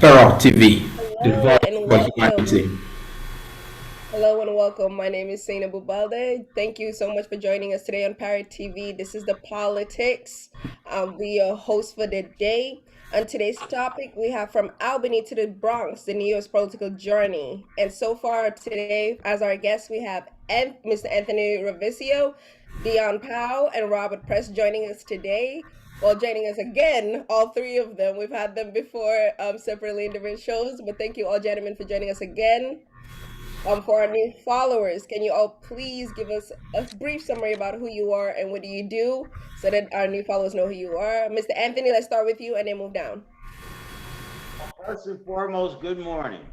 Parrot TV, the Hello voice and for welcome. humanity. Hello and welcome. My name is Sainabou Baldeh. Thank you so much for joining us today on Parrot TV. This is the politics. We are host for the day. On today's topic, we have from Albany to the Bronx, the New York's political journey. And so far today, as our guests, we have Mr. Anthony Rivieccio, Dion Powell, and Robert Press joining us today. Well, joining us again, all three of them. We've had them before separately in different shows, but thank you all, gentlemen, for joining us again. For our new followers, can you all please give us a brief summary about who you are and what do you do so that our new followers know who you are? Mr. Anthony, let's start with you and then move down. First and foremost, good morning.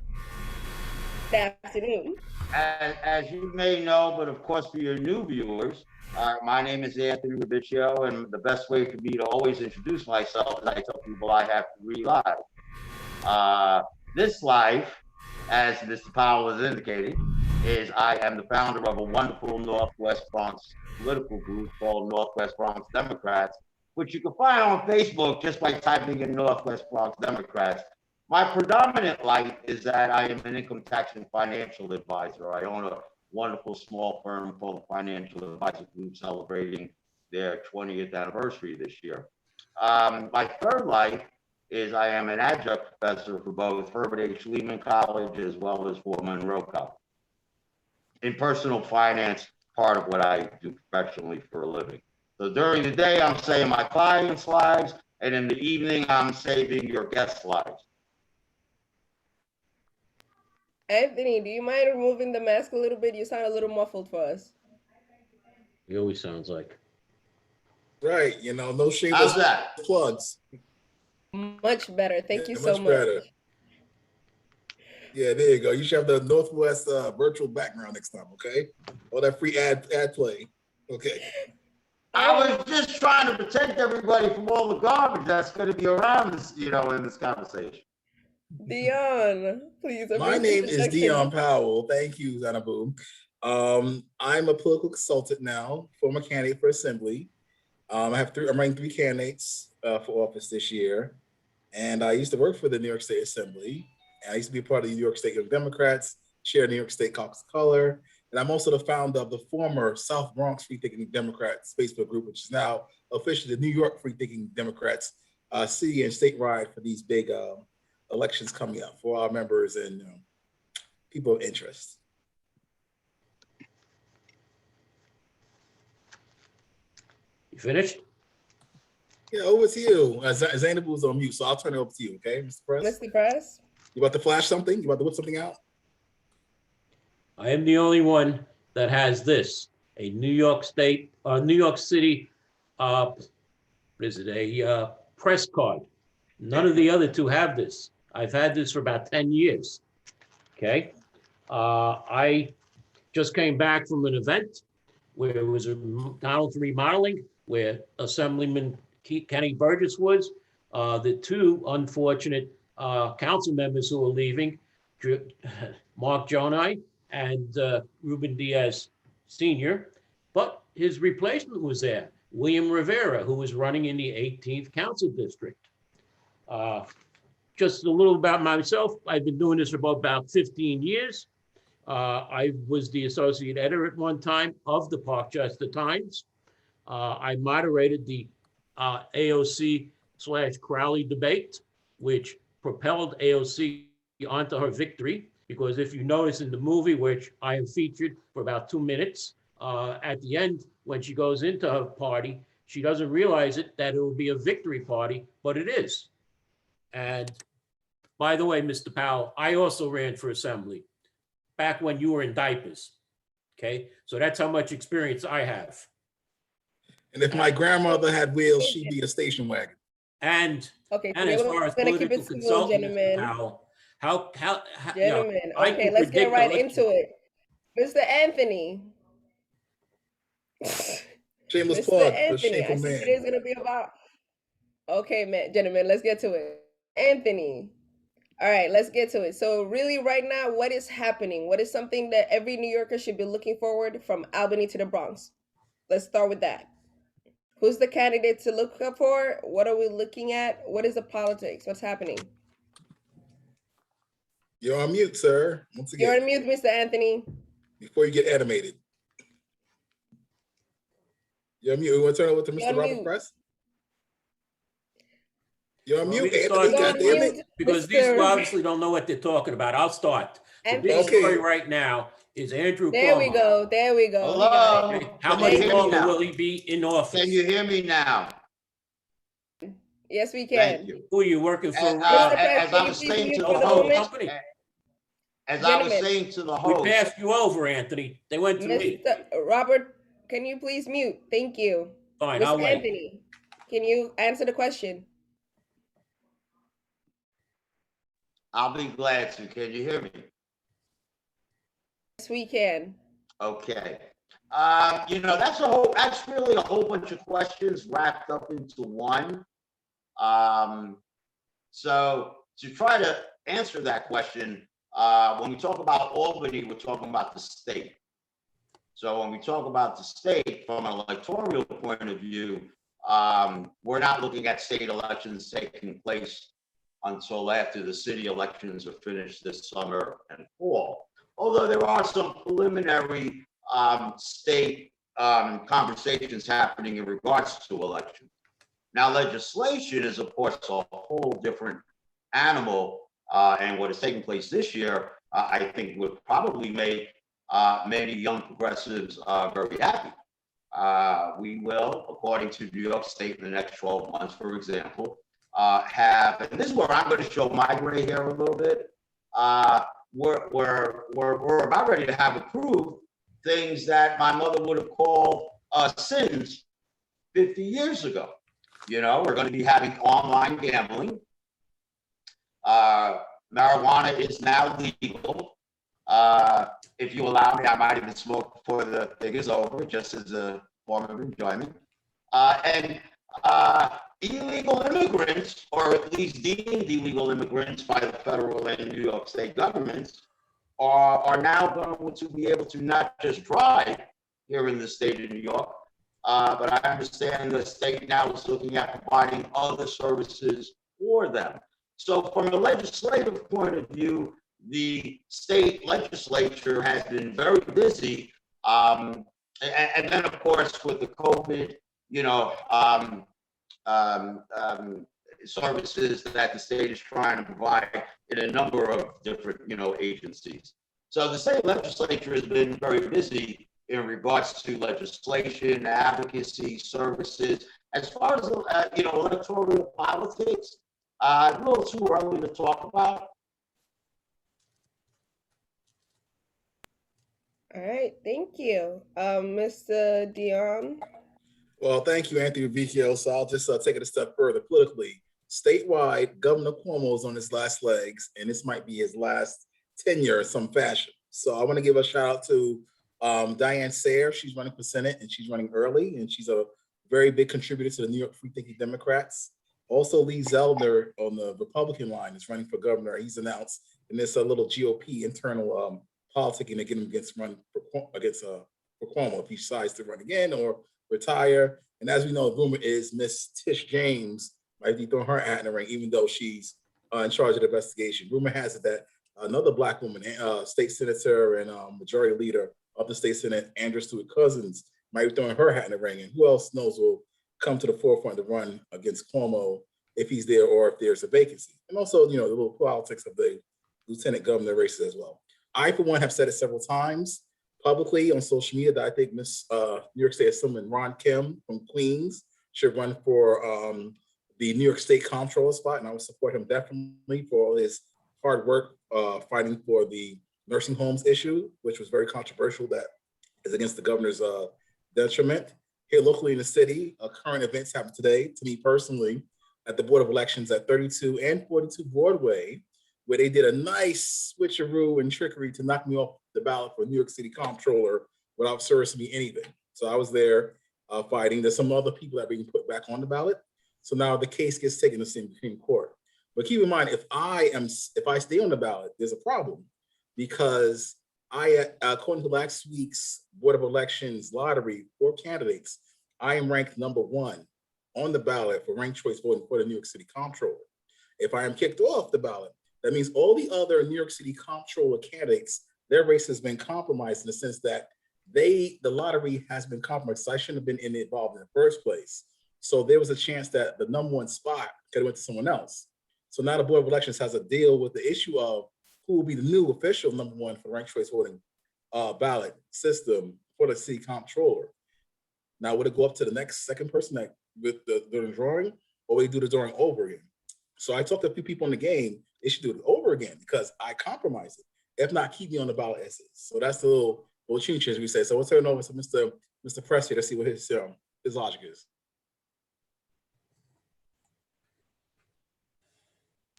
Good afternoon. As you may know, but of course for your new viewers, my name is Anthony Rivieccio, and the best way for me to always introduce myself is I tell people I have to relive. This life, as Mr. Powell has indicated, is I am the founder of a wonderful Northwest Bronx political group called Northwest Bronx Democrats, which you can find on Facebook just by typing in Northwest Bronx Democrats. My predominant light is that I am an income tax and financial advisor. I own a wonderful small firm called Financial Advisor Group celebrating their 20th anniversary this year. My third life is I am an adjunct professor for both Herbert H. Lehman College as well as for Monroe College. In personal finance, part of what I do professionally for a living. So during the day, I'm saving my clients' lives, and in the evening, I'm saving your guests' lives. Anthony, do you mind removing the mask a little bit? You sound a little muffled for us. He always sounds like. Right, no shameless How's that? plugs. Much better. Thank you so much much. better. Yeah, there you go. You should have the Northwest virtual background next time, okay? All that free ad play. Okay. I was just trying to protect everybody from all the garbage that's going to be around this, in this conversation. Dion, please. My name is Dion Powell. Thank you, Sainabou. I'm a political consultant now, former candidate for assembly. I'm running three candidates for office this year. And I used to work for the New York State Assembly. I used to be a part of the New York State Young Democrats, chair New York State Caucus Color, and I'm also the founder of the former South Bronx Free Thinking Democrats Facebook group, which is now officially the New York Free Thinking Democrats city and statewide for these big elections coming up for our members and people of interest. You finished? Yeah, over to you. Sainabou's on mute, so I'll turn it over to you, okay, Mr. Press? Mr. Press? You about to flash something? You about to whip something out? I am the only one that has this, a New York City, what is it, a press card. None of the other two have this. I've had this for about 10 years, okay? I just came back from an event where it was a McDonald's remodeling, where Assemblyman Kenny Burgess was. The two unfortunate council members who are leaving, Mark Jonai and Ruben Diaz Sr., but his replacement was there, William Rivera, who was running in the 18th Council District. Just a little about myself. I've been doing this for about 15 years. I was the associate editor at one time of the Parkchester Times. I moderated the AOC/Crowley debate, which propelled AOC onto her victory. Because if you notice in the movie, which I am featured for about 2 minutes, at the end, when she goes into her party, she doesn't realize that it will be a victory party, but it is. And by the way, Mr. Powell, I also ran for assembly back when you were in diapers. Okay, so that's how much experience I have. And if my grandmother had wheels, she'd be a station wagon. And okay, and as far as political consultant, Mr. Powell, how gentlemen, okay, let's get right into it. Mr. Anthony. Shameless plug. Anthony, I see today's gonna be about. Okay, man, gentlemen, let's get to it. Anthony. All right, let's get to it. So really right now, what is happening? What is something that every New Yorker should be looking forward from Albany to the Bronx? Let's start with that. Who's the candidate to look up for? What are we looking at? What is the politics? What's happening? You're on mute, sir. Once again. You're on mute, Mr. Anthony. Before you get animated. You're on mute. We want to turn over to You're Mr. on Robert mute. Press. You're on Want mute, me to Anthony. start? You're God on damn it. mute, Because these two Mr. obviously don't know what they're talking about. I'll start. The big Anthony. story Okay. right now is Andrew There we Cuomo. go. There we go. He got it. Okay, Hello? how Can you much hear me longer now? will he be in office? Can you hear me now? Yes, we Thank can. you. Who are you working for? Mr. Press, As can I you was please saying mute to for the the Telephone moment? host, company. as I was Gentlemen, saying to the We host, passed you over, Anthony. They went to me. Mr. Robert, can you please mute? Thank you. Fine, I'll Mr. wait. Anthony, can you answer the question? I'll be glad to. Can you hear me? Yes, we can. Okay. That's really a whole bunch of questions wrapped up into one. So to try to answer that question, when we talk about Albany, we're talking about the state. So when we talk about the state from an electoral point of view, we're not looking at state elections taking place until after the city elections are finished this summer and fall. Although there are some preliminary state conversations happening in regards to elections. Now, legislation is, of course, a whole different animal, and what is taking place this year, I think, would probably make many young progressives very happy. We will, according to New York State, in the next 12 months, for example, have, and this is where I'm going to show my gray hair a little bit. We're about ready to have approved things that my mother would have called sins 50 years ago. You know, we're going to be having online gambling. Marijuana is now legal. If you allow me, I might even smoke before the thing is over, just as a form of enjoyment. And illegal immigrants, or at least deemed illegal immigrants by the federal and New York state governments, are now going to be able to not just drive here in the state of New York, but I understand the state now is looking at providing other services for them. So from a legislative point of view, the state legislature has been very busy. And then, of course, with the COVID, services that the state is trying to provide in a number of different, agencies. So the state legislature has been very busy in regards to legislation, advocacy, services. As far as, electoral politics, a little too early to talk about. All right, thank you. Mr. Dion. Well, thank you, Anthony Rivieccio. So I'll just take it a step further. Politically, statewide, Governor Cuomo is on his last legs, and this might be his last tenure in some fashion. So I want to give a shout out to Diane Sayre. She's running for Senate, and she's running early, and she's a very big contributor to the New York Free Thinking Democrats. Also, Lee Zeldner on the Republican line is running for governor. He's announced in this little GOP internal politicking to get him against for Cuomo if he decides to run again or retire. And as we know, the rumor is Miss Tish James might be throwing her hat in the ring, even though she's in charge of the investigation. Rumor has it that another Black woman, state senator and majority leader of the state senate, Andrew Stewart Cousins, might be throwing her hat in the ring. And who else knows will come to the forefront to run against Cuomo if he's there or if there's a vacancy. And also, the little politics of the lieutenant governor races as well. I, for one, have said it several times publicly on social media that I think Miss New York State Assemblyman Ron Kim from Queens should run for the New York State Comptroller spot, and I would support him definitely for all his hard work fighting for the nursing homes issue, which was very controversial, that is against the governor's detriment. Here locally in the city, current events happened today, to me personally, at the Board of Elections at 32 and 42 Broadway, where they did a nice switcheroo and trickery to knock me off the ballot for New York City Comptroller without servicing me anything. So I was there fighting. There's some other people that are being put back on the ballot. So now the case gets taken to the Supreme Court. But keep in mind, if I stay on the ballot, there's a problem, because according to last week's Board of Elections lottery for candidates, I am ranked number 1 on the ballot for ranked choice voting for the New York City Comptroller. If I am kicked off the ballot, That means all the other New York City comptroller candidates, their race has been compromised in the sense that the lottery has been compromised. So I shouldn't have been involved in the first place. So there was a chance that the number one spot could have went to someone else. So now the Board of Elections has to deal with the issue of who will be the new official number one for ranked choice voting ballot system for the city comptroller. Now, would it go up to the next second person that with during the drawing, or would they do the drawing over again? So I talked to a few people in the game. They should do it over again because I compromised it. If not, keep me on the ballot as is. So that's the little change we say. So we'll turn it over to Mr. Press here to see what his logic is.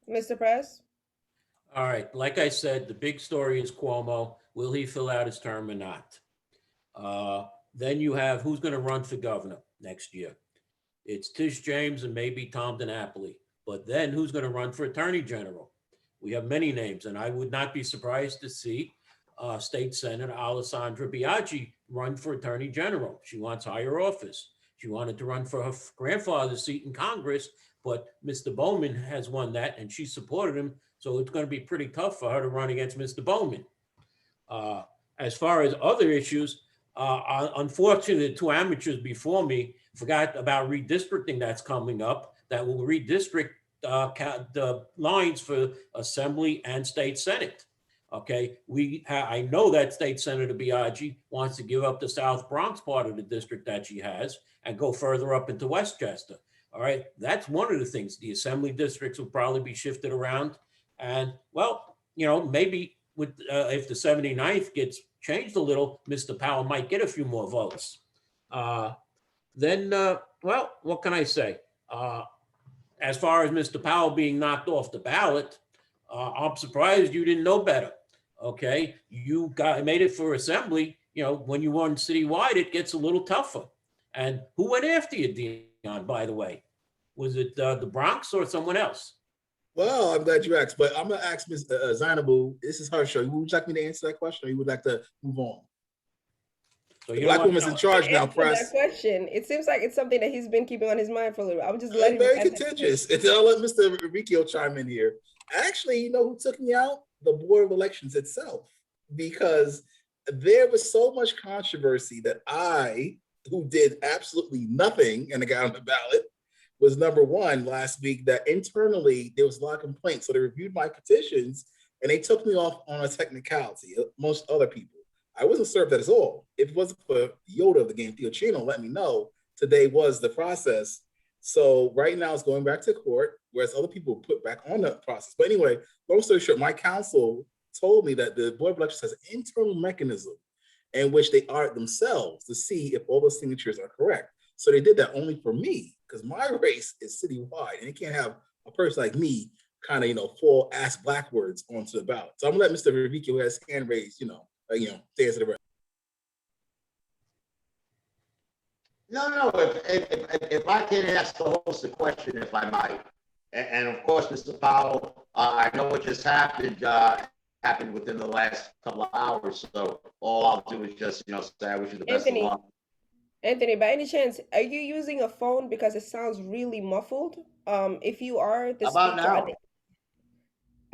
Mr. Press? All right, like I said, the big story is Cuomo. Will he fill out his term or not? Then you have who's going to run for governor next year. It's Tish James and maybe Tom DiNapoli. But then who's going to run for attorney general? We have many names, and I would not be surprised to see State Senator Alessandra Biaggi run for attorney general. She wants higher office. She wanted to run for her grandfather's seat in Congress, but Mr. Bowman has won that, and she supported him. So it's going to be pretty tough for her to run against Mr. Bowman. As far as other issues, unfortunately, the two amateurs before me forgot about redistricting that's coming up that will redistrict the lines for Assembly and State Senate. Okay, I know that State Senator Biaggi wants to give up the South Bronx part of the district that she has and go further up into Westchester. All right, that's one of the things. The Assembly districts will probably be shifted around. And well, maybe with if the 79th gets changed a little, Mr. Powell might get a few more votes. Then, well, what can I say? As far as Mr. Powell being knocked off the ballot, I'm surprised you didn't know better. Okay, you made it for Assembly. When you won citywide, it gets a little tougher. And who went after you, Dion, by the way? Was it the Bronx or someone else? Well, I'm glad you asked, but I'm going to ask Ms. Sainabou. This is her show. Would you like me to answer that question, or you would like to move on? So the black woman's in charge now, Press. That question. It seems like it's something that he's been keeping on his mind for a little bit. I would just let him. Very contentious. I'll let Mr. Rivieccio chime in here. Actually, you know who took me out? The Board of Elections itself, because there was so much controversy that I, who did absolutely nothing and got on the ballot, was number one last week. That internally there was a lot of complaints. So they reviewed my petitions and they took me off on a technicality. Most other people, I wasn't served that at all. If it wasn't for Yoda of the game, Theo let me know today was the process. So right now it's going back to court, whereas other people were put back on the process. But anyway, long story short, my counsel told me that the Board of Elections has an internal mechanism in which they audit themselves to see if all those signatures are correct. So they did that only for me, because my race is citywide, and you can't have a person like me kind of, fall ass backwards onto the ballot. So I'm gonna let Mr. Rivieccio, who has his hand raised, to answer the rest. No. If I can ask the host a question, if I might, and of course, Mr. Powell, I know what just happened within the last couple of hours. So all I'll do is just, say I wish you the best of luck. Anthony, by any chance, are you using a phone because it sounds really muffled? If you are, the How about now?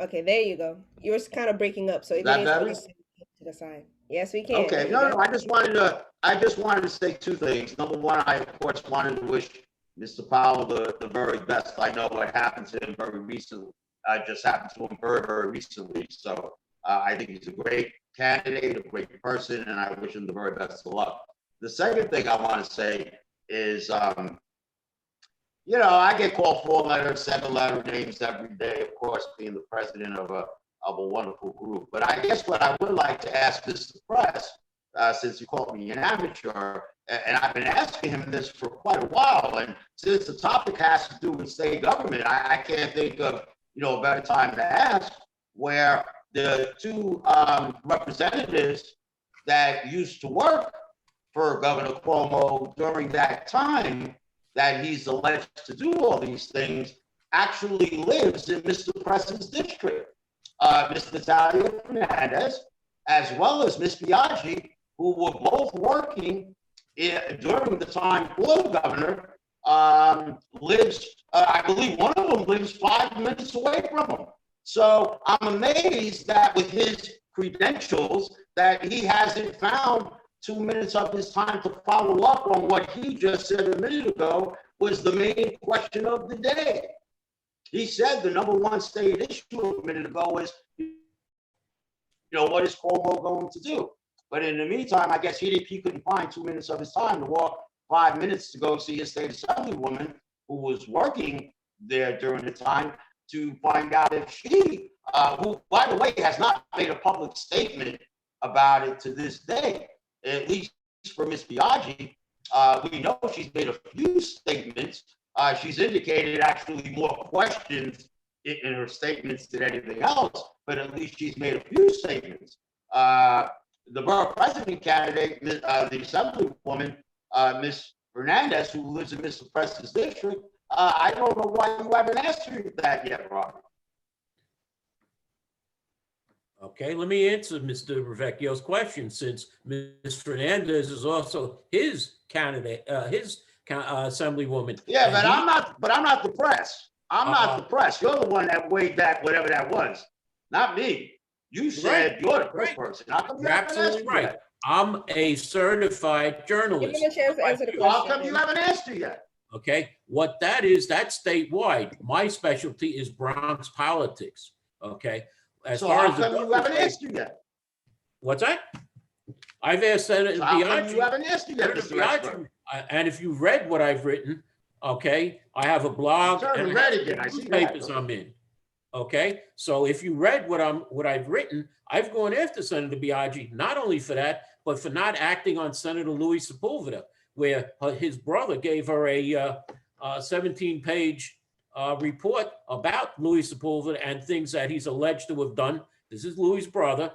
Okay, there you go. Yours kind of breaking up, so if you need to the side. Yes, we can. Okay, no, I just wanted to say two things. Number one, I of course wanted to wish Mr. Powell the very best. I know what happened to him very recently. Just happened to him very, very recently. So I think he's a great candidate, a great person, and I wish him the very best of luck. The second thing I want to say is, I get called 4-letter, 7-letter names every day, of course, being the president of a wonderful group. But I guess what I would like to ask Mr. Press, since you called me an amateur, and I've been asking him this for quite a while, and since the topic has to do with state government, I can't think of a better time to ask, where the two representatives that used to work for Governor Cuomo during that time that he's alleged to do all these things actually lives in Mr. Press's district. Ms. Natalia Fernandez, as well as Ms. Biaggi, who were both working during the time for the governor, lives, I believe one of them lives 5 minutes away from him. So I'm amazed that with his credentials, that he hasn't found 2 minutes of his time to follow up on what he just said a minute ago was the main question of the day. He said the number one stated issue a minute ago is, what is Cuomo going to do? But in the meantime, I guess he couldn't find 2 minutes of his time to walk 5 minutes to go see a state assemblywoman who was working there during the time to find out if she, who, by the way, has not made a public statement about it to this day, at least for Ms. Biaggi. We know she's made a few statements. She's indicated actually more questions in her statements than anything else, but at least she's made a few statements. The borough president candidate, the assemblywoman, Ms. Fernandez, who lives in Mr. Preston's district, I don't know why you haven't asked her that yet, Robert. Okay, let me answer Mr. Riviecchio's question, since Ms. Fernandez is also his candidate, assemblywoman. Yeah, but I'm not the press. I'm not the press. You're the one that weighed back whatever that was, not me. You said you're the press person. You're absolutely right. I'm a certified journalist. Give him a chance to answer the question. How come you haven't asked her yet? Okay, what that is, that's statewide. My specialty is Bronx politics. Okay, as far as you haven't asked her yet. What's that? I've asked Senator Biaggi. You haven't asked her yet, Mr. Expert. And if you've read what I've written, okay, I have a blog and papers I'm in. Okay, so if you read what I've written, I've gone after Senator Biaggi, not only for that, but for not acting on Senator Louis Sepulveda, where his brother gave her a 17-page report about Louis Sepulveda and things that he's alleged to have done. This is Louis' brother.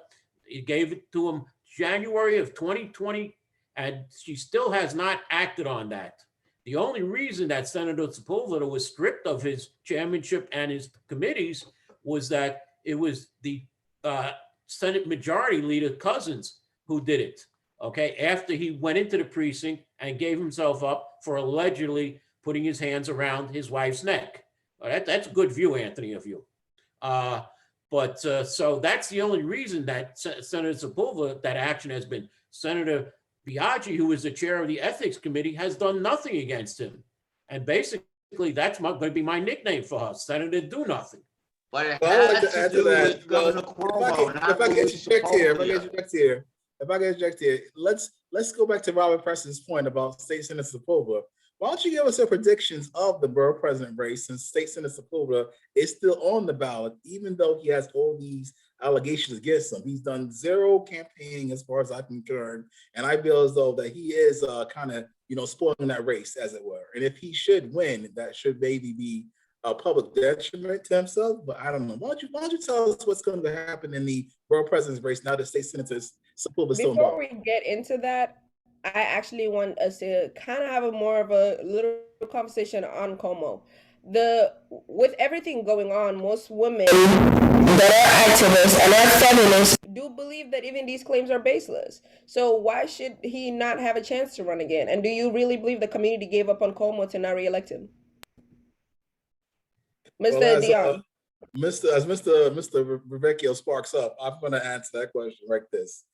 He gave it to him January of 2020, and she still has not acted on that. The only reason that Senator Sepulveda was stripped of his chairmanship and his committees was that it was the Senate Majority Leader Cousins who did it, okay, after he went into the precinct and gave himself up for allegedly putting his hands around his wife's neck. That's a good view, Anthony, of you. So that's the only reason that Senator Sepulveda, that action has been. Senator Biaggi, who is the chair of the Ethics Committee, has done nothing against him. And basically, that's going to be my nickname for her, Senator Do Nothing. But it has to do with Governor Cuomo. If I can interject here, let's go back to Robert Preston's point about State Senator Sepulveda. Why don't you give us your predictions of the borough president race, since State Senator Sepulveda is still on the ballot, even though he has all these allegations against him. He's done zero campaigning as far as I'm concerned, and I feel as though that he is kind of spoiling that race, as it were. And if he should win, that should maybe be a public detriment to himself. But I don't know. Why don't you tell us what's going to happen in the borough president's race now that State Senator Sepulveda is still involved? Before we get into that, I actually want us to kind of have a more of a little conversation on Cuomo. With everything going on, most women that are activists and are feminists do believe that even these claims are baseless. So why should he not have a chance to run again? And do you really believe the community gave up on Cuomo to not reelect him? Mr. Dion. Mr. Rivieccio sparks up, I'm going to answer that question like this.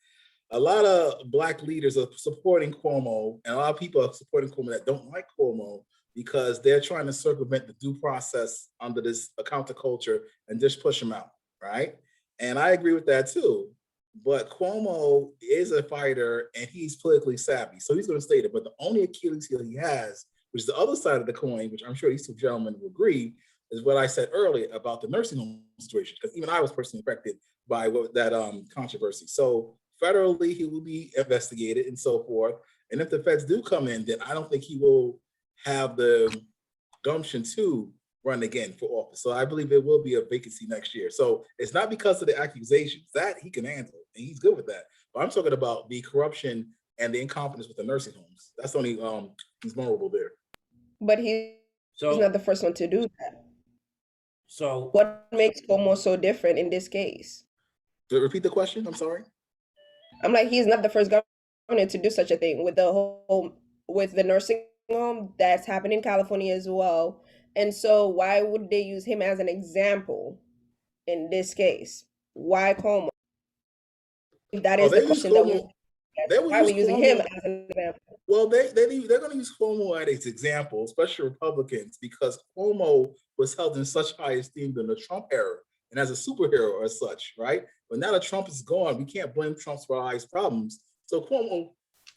A lot of Black leaders are supporting Cuomo, and a lot of people are supporting Cuomo that don't like Cuomo because they're trying to circumvent the due process under this counterculture and just push him out, right? And I agree with that too. But Cuomo is a fighter and he's politically savvy, so he's going to stay there. But the only Achilles heel he has, which is the other side of the coin, which I'm sure these two gentlemen will agree, is what I said earlier about the nursing home situation, because even I was personally affected by that controversy. So federally, he will be investigated and so forth. And if the feds do come in, then I don't think he will have the gumption to run again for office. So I believe there will be a vacancy next year. So it's not because of the accusations that he can handle, and he's good with that. But I'm talking about the corruption and the incompetence with the nursing homes. That's the only he's vulnerable there. But he's not the first one to do that. So what makes Cuomo so different in this case? Repeat the question. I'm sorry. I'm like, he's not the first governor to do such a thing with the nursing home that's happened in California as well. And so why would they use him as an example? in this case? Why Cuomo? If that Oh, is the they use question that we Cuomo. They will why are we use using him Cuomo. as an example? Well, they're going to use Cuomo as an example, especially Republicans, because Cuomo was held in such high esteem during the Trump era and as a superhero as such, right? But now that Trump is gone, we can't blame Trump for our highest problems. So Cuomo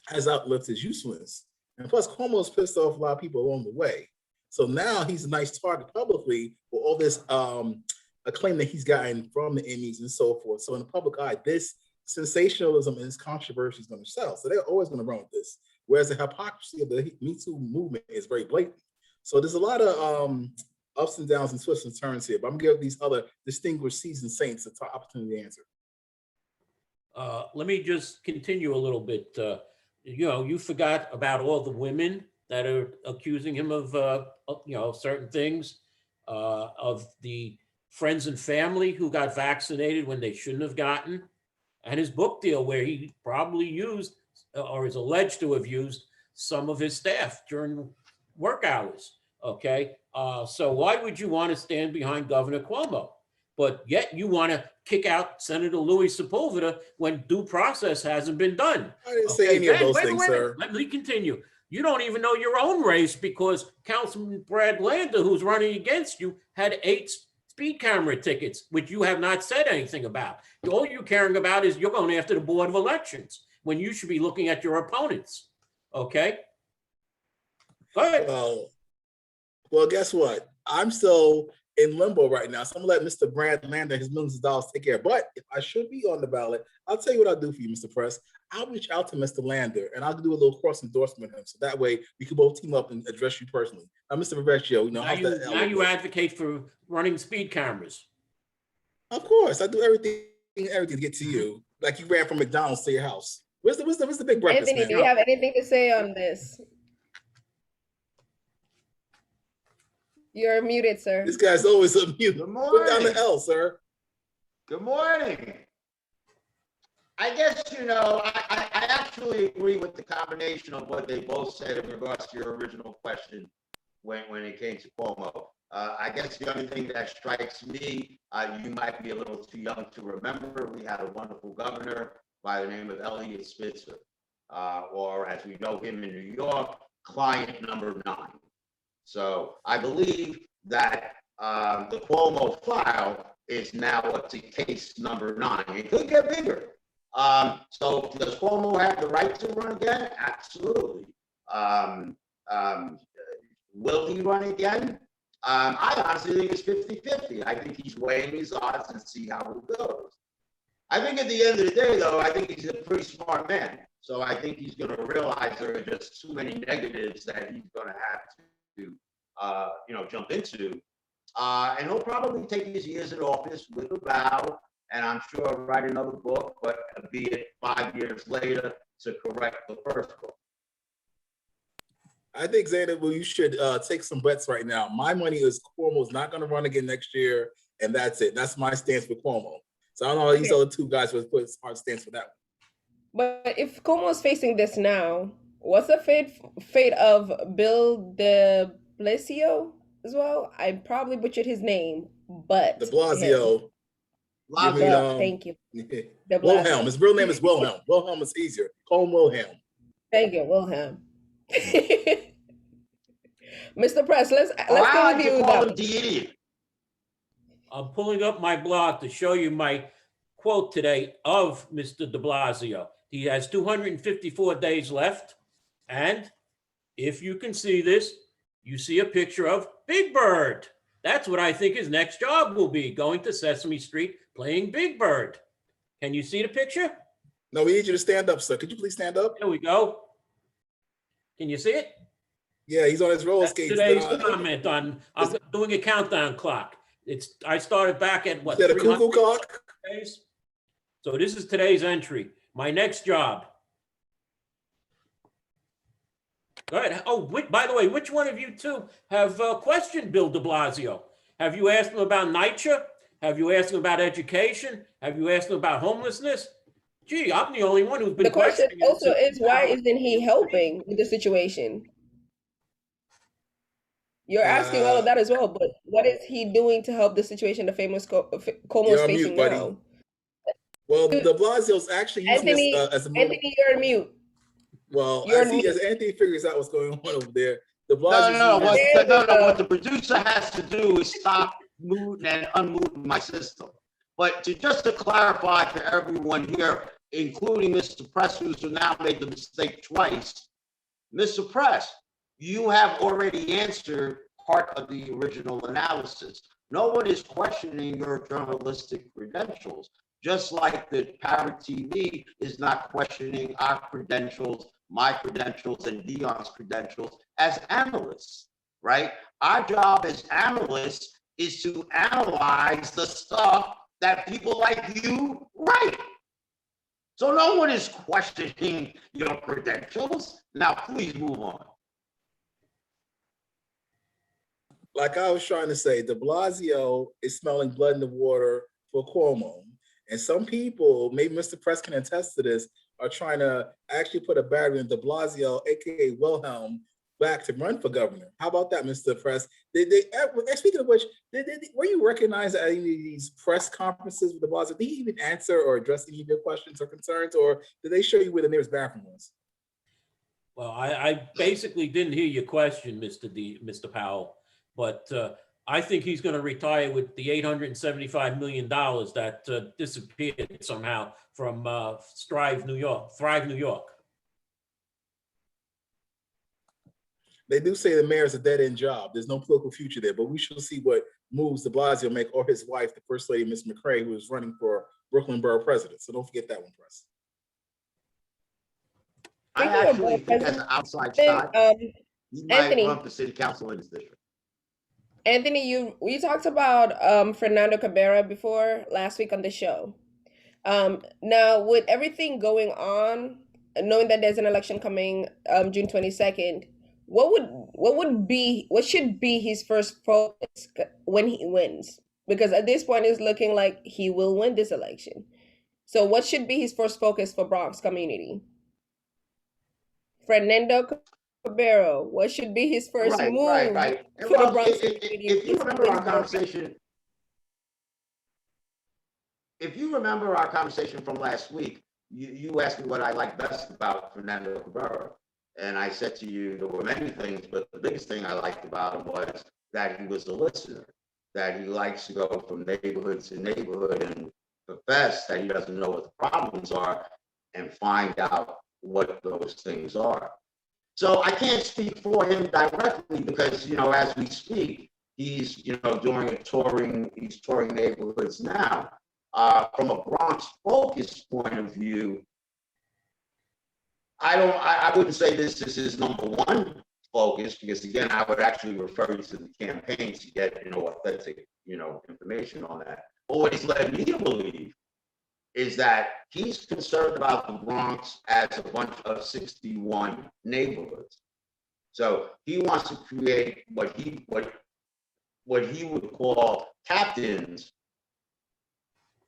has outlived his usefulness. And plus, Cuomo's pissed off a lot of people along the way. So now he's a nice target publicly for all this acclaim that he's gotten from the Emmys and so forth. So in the public eye, this sensationalism and this controversy is going to sell. So they're always going to run with this. Whereas the hypocrisy of the Me Too movement is very blatant. So there's a lot of ups and downs and twists and turns here. But I'm going to give these other distinguished seasoned saints an opportunity to answer. Let me just continue a little bit. You forgot about all the women that are accusing him of, certain things, of the friends and family who got vaccinated when they shouldn't have gotten, and his book deal where he probably used or is alleged to have used some of his staff during work hours. Okay, so why would you want to stand behind Governor Cuomo? But yet you want to kick out Senator Louis Sepulveda when due process hasn't been done. I didn't say any of those things, sir. Let me continue. You don't even know your own race because Councilman Brad Lander, who's running against you, had 8 speed camera tickets, which you have not said anything about. All you're caring about is you're going after the Board of Elections when you should be looking at your opponents. Okay? Go ahead. Well, guess what? I'm still in limbo right now. So I'm gonna let Mr. Brad Lander his millions of dollars take care. But if I should be on the ballot, I'll tell you what I'll do for you, Mr. Press. I'll reach out to Mr. Lander and I'll do a little cross endorsement with him. So that way we can both team up and address you personally. Now, Mr. Rivieccio, now you advocate for running speed cameras. Of course, I do everything to get to you. Like you ran from McDonald's to your house. What's the big breakfast? Anthony, do you have anything to say on this? You're muted, sir. This guy's always unmuted. Good morning. Put down the L, sir. Good morning. I guess, I actually agree with the combination of what they both said in regards to your original question when it came to Cuomo. I guess the only thing that strikes me, you might be a little too young to remember, we had a wonderful governor by the name of Eliot Spitzer, or as we know him in New York, client number 9. So I believe that the Cuomo file is now up to case number 9. It could get bigger. So does Cuomo have the right to run again? Absolutely. Will he run again? I honestly think it's 50-50. I think he's weighing his odds and see how it goes. I think at the end of the day, though, I think he's a pretty smart man. So I think he's going to realize there are just too many negatives that he's going to have to jump into. And he'll probably take his years in office with a bow, and I'm sure write another book, but be it 5 years later to correct the first book. I think, Sainabou, you should take some bets right now. My money is Cuomo's not going to run again next year, and that's it. That's my stance for Cuomo. So I don't know how these other two guys would put a hard stance for that one. But if Cuomo's facing this now, what's the fate of Bill de Blasio as well? I probably butchered his name, but De Blasio. Thank you. Wilhelm. His real name is Wilhelm. Wilhelm is easier. Call him Wilhelm. Thank you, Wilhelm. Mr. Press, let's go with you now. I'm pulling up my blog to show you my quote today of Mr. de Blasio. He has 254 days left. And if you can see this, you see a picture of Big Bird. That's what I think his next job will be, going to Sesame Street playing Big Bird. Can you see the picture? No, we need you to stand up, sir. Could you please stand up? There we go. Can you see it? Yeah, he's on his roller skates. Today's comment on, I'm doing a countdown clock. I started back at what? Is that a cuckoo clock? Days? So this is today's entry. My next job. Go ahead. Oh, by the way, which one of you two have questioned Bill de Blasio? Have you asked him about NYCHA? Have you asked him about education? Have you asked him about homelessness? Gee, I'm the only one who's been questioning. The question also is, why isn't he helping with the situation? You're asking all of that as well, but what is he doing to help the situation the famous Como is You're on mute, facing buddy. now? Well, De Blasio's actually using this Anthony, as a move. Anthony, you're on mute. Well, You're on as mute. Anthony figures out what's going on over there, De No, Blasio's no, no. using this. What the producer has to do is stop muting and unmuting my system. But just to clarify for everyone here, including Mr. Press, who's now made the mistake twice, Mr. Press, you have already answered part of the original analysis. No one is questioning your journalistic credentials, just like the Parrot TV is not questioning our credentials, my credentials, and Dion's credentials as analysts, right? Our job as analysts is to analyze the stuff that people like you write. So no one is questioning your credentials. Now, please move on. Like I was trying to say, De Blasio is smelling blood in the water for Cuomo. And some people, maybe Mr. Press can attest to this, are trying to actually put a barrier in De Blasio, aka Wilhelm, back to run for governor. How about that, Mr. Press? Speaking of which, were you recognized at any of these press conferences with De Blasio? Did he even answer or address any of your questions or concerns, or did they show you where the nearest bathroom was? Well, I basically didn't hear your question, Mr. Powell, but I think he's going to retire with the $875 million that disappeared somehow from Thrive, New York. They do say the mayor is a dead-end job. There's no political future there, but we shall see what moves De Blasio make, or his wife, the First Lady, Miss McCray, who is running for Brooklyn Borough President. So don't forget that one, Press. I actually think as an outside shot, he might run for city council in his district. Anthony, we talked about Fernando Cabrera before last week on the show. Now, with everything going on, knowing that there's an election coming June 22nd, what should be his first focus when he wins? Because at this point, it's looking like he will win this election. So what should be his first focus for Bronx community? Fernando Cabrera, what should be his first move for the Bronx community? If you remember our conversation, from last week, you asked me what I like best about Fernando Cabrera. And I said to you, there were many things, but the biggest thing I liked about him was that he was a listener, that he likes to go from neighborhood to neighborhood and profess that he doesn't know what the problems are and find out what those things are. So I can't speak for him directly because, as we speak, he's, he's touring neighborhoods now. From a Bronx focus point of view, I wouldn't say this is his number one focus because, again, I would actually refer you to the campaign to get, authentic, information on that. But what he's led me to believe is that he's concerned about the Bronx as a bunch of 61 neighborhoods. So he wants to create what he would call captains,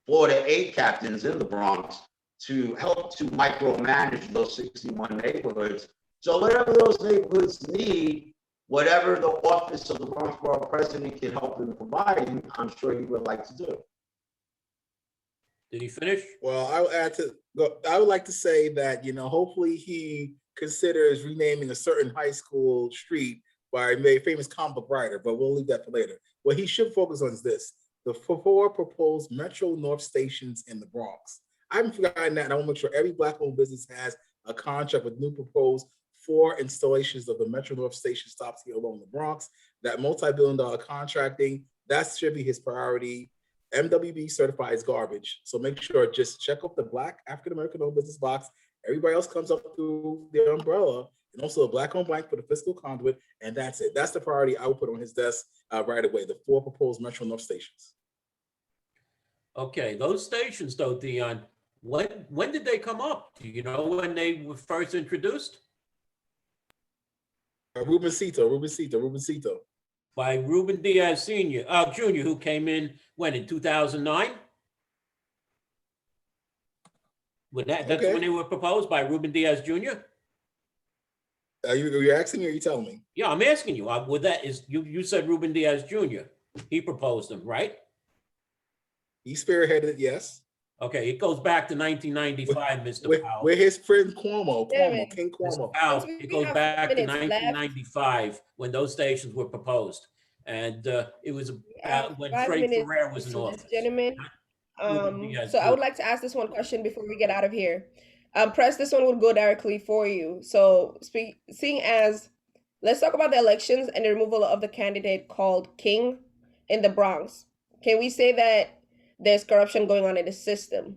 4 to 8 captains in the Bronx to help to micromanage those 61 neighborhoods. So whatever those neighborhoods need, whatever the office of the Bronx Borough President can help them provide, I'm sure he would like to do. Did he finish? Well, I would like to say that, hopefully he considers renaming a certain high school street by a famous comic book writer, but we'll leave that for later. What he should focus on is this: the 4 proposed Metro North stations in the Bronx. I haven't forgotten that, and I want to make sure every Black-owned business has a contract with new proposed 4 installations of the Metro North station stops here along the Bronx. That multi-billion-dollar contracting, that should be his priority. MWB certifies garbage, so make sure just check off the Black African-American-owned business box. Everybody else comes up through the umbrella, and also a Black-owned blank for the fiscal conduit, and that's it. That's the priority I would put on his desk right away, the 4 proposed Metro North stations. Okay, those stations though, Dion, when did they come up? Do you know when they were first introduced? Rubencito. By Ruben Diaz Jr., who came in when, in 2009? That's when they were proposed by Ruben Diaz Jr.? Are you asking me or are you telling me? Yeah, I'm asking you. With that is you said Ruben Diaz Jr. He proposed him, right? He spearheaded it, yes. Okay, it goes back to 1995, Mr. Powell. We're his friend Cuomo, Yeah, King Mr. Cuomo. Powell, Since it we goes have back to minutes left, 1995 when those stations were proposed. And it was we have when 5 minutes Ferrer was in to this office. gentleman. Ruben Diaz So I Jr. would like to ask this one question before we get out of here. Press, this one would go directly for you. So seeing as, let's talk about the elections and the removal of the candidate called King in the Bronx. Can we say that there's corruption going on in the system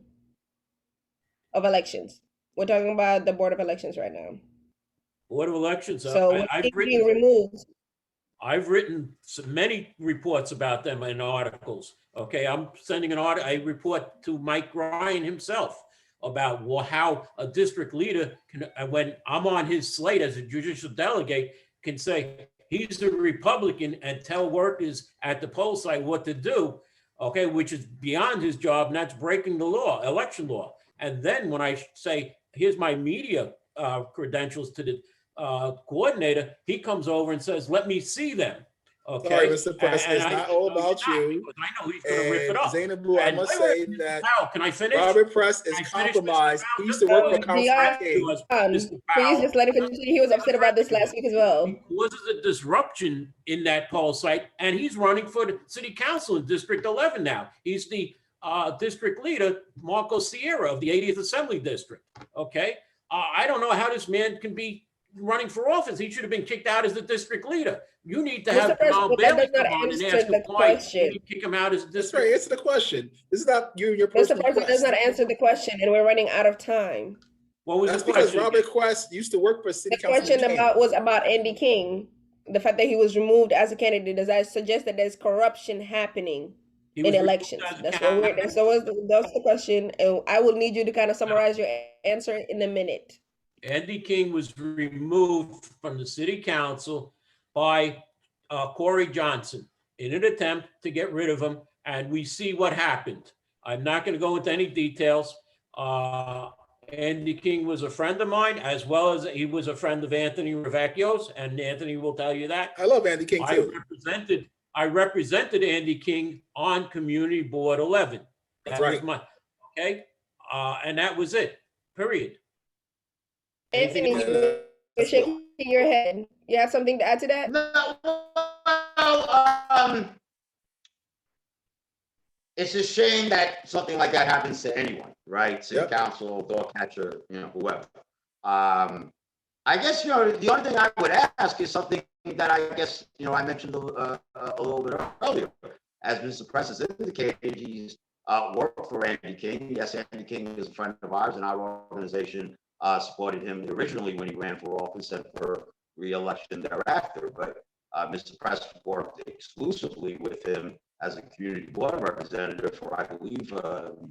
of elections? We're talking about the Board of Elections right now. Board of Elections. So with King being removed, I've written many reports about them in articles. Okay, I'm sending a report to Mike Ryan himself about how a district leader can, when I'm on his slate as a judicial delegate, can say he's a Republican and tell workers at the poll site what to do. Okay, which is beyond his job, and that's breaking the law, election law. And then when I say, here's my media credentials to the coordinator, he comes over and says, let me see them. Okay. Sorry, Mr. Press, it's not all about you. I know he's going to rip it up. Sainabou, I must say that can I finish? Robert Press is compromised. He used to work for Councilman King. Please just let him finish. He was upset about this last week as well. He causes a disruption in that poll site, and he's running for the city council in District 11 now. He's the district leader, Marco Sierra of the 80th Assembly District. Okay. I don't know how this man can be running for office. He should have been kicked out as the district leader. You need to have Tom Bailey come on and ask him why you kick him out as a district. That's right. Answer the question. This is not you and your personal Mr. President does not answer the question, and we're running out of time. What was That's the question? because Robert Quest used to work for city council. The question was about Andy King. The fact that he was removed as a candidate, does that suggest that there's corruption happening in elections? That's the question, and I will need you to kind of summarize your answer in a minute. Andy King was removed from the city council by Corey Johnson in an attempt to get rid of him, and we see what happened. I'm not going to go into any details. Andy King was a friend of mine, as well as he was a friend of Anthony Riviecio's, and Anthony will tell you that. I love Andy King too. I represented Andy King on Community Board 11. That's right. Okay, and that was it. Period. Anthony, you're shaking your head. You have something to add to that? No, it's a shame that something like that happens to anyone, right? City council, dog catcher, whoever. I guess, the only thing I would ask is something that I guess, I mentioned a little bit earlier. As Mr. Press has indicated, he's worked for Andy King. Yes, Andy King is a friend of ours, and our organization supported him originally when he ran for office and for re-election thereafter. But Mr. Press worked exclusively with him as a community board representative for, I believe,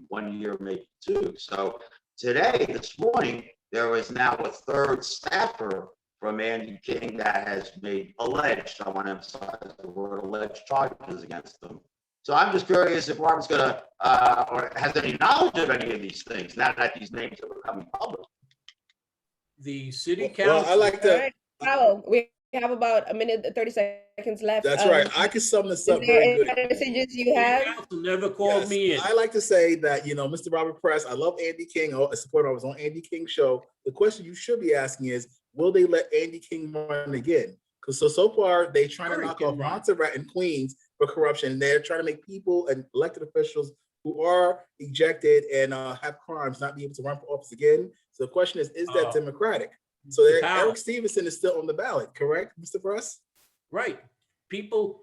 1 year, maybe two. So this morning, there was now a third staffer from Andy King that has made alleged, I want to emphasize the word alleged, charges against him. So I'm just curious if Robert's going to, or has any knowledge of any of these things, now that these names are becoming public. The city council. Well, I like to. Right. Powell, we have about a minute and 30 seconds left. That's right. I can sum this up very good. Messages you have? Council never called me in. I like to say that, Mr. Robert Press, I love Andy King, a supporter. I was on Andy King's show. The question you should be asking is, will they let Andy King run again? Because so far, they're trying to knock off Montserrat and Queens for corruption. They're trying to make people and elected officials who are ejected and have crimes not be able to run for office again. So the question is that democratic? So Eric Stevenson is still on the ballot, correct, Mr. Press? Right. People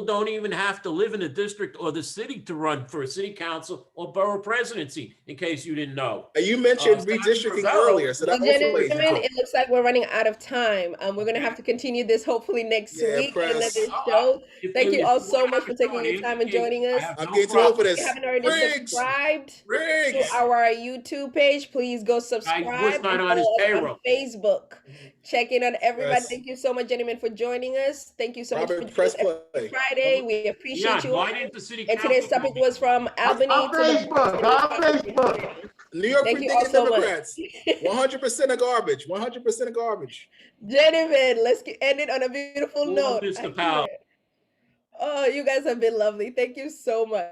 don't even have to live in the district or the city to run for a city council or borough presidency, in case you didn't know. And you mentioned redistricting earlier, so that also plays into it. It looks like we're running out of time. We're going to have to continue this hopefully next week on another show. Thank you all so much for taking your time and joining us. I'm getting too old for this. If you haven't already subscribed to our YouTube page, please go subscribe. On Facebook. Check in on everybody. Yes. Thank you so much, gentlemen, for joining us. Thank you so much for Press joining us Friday. We appreciate you. Why didn't the city and today's topic was from Albany to Facebook. New York Thank you all predicted so much. Democrats. 100% of garbage. 100% of garbage. Gentlemen, let's end it on a beautiful Well, note. Mr. Powell. Oh, you guys have been lovely. Thank you so much.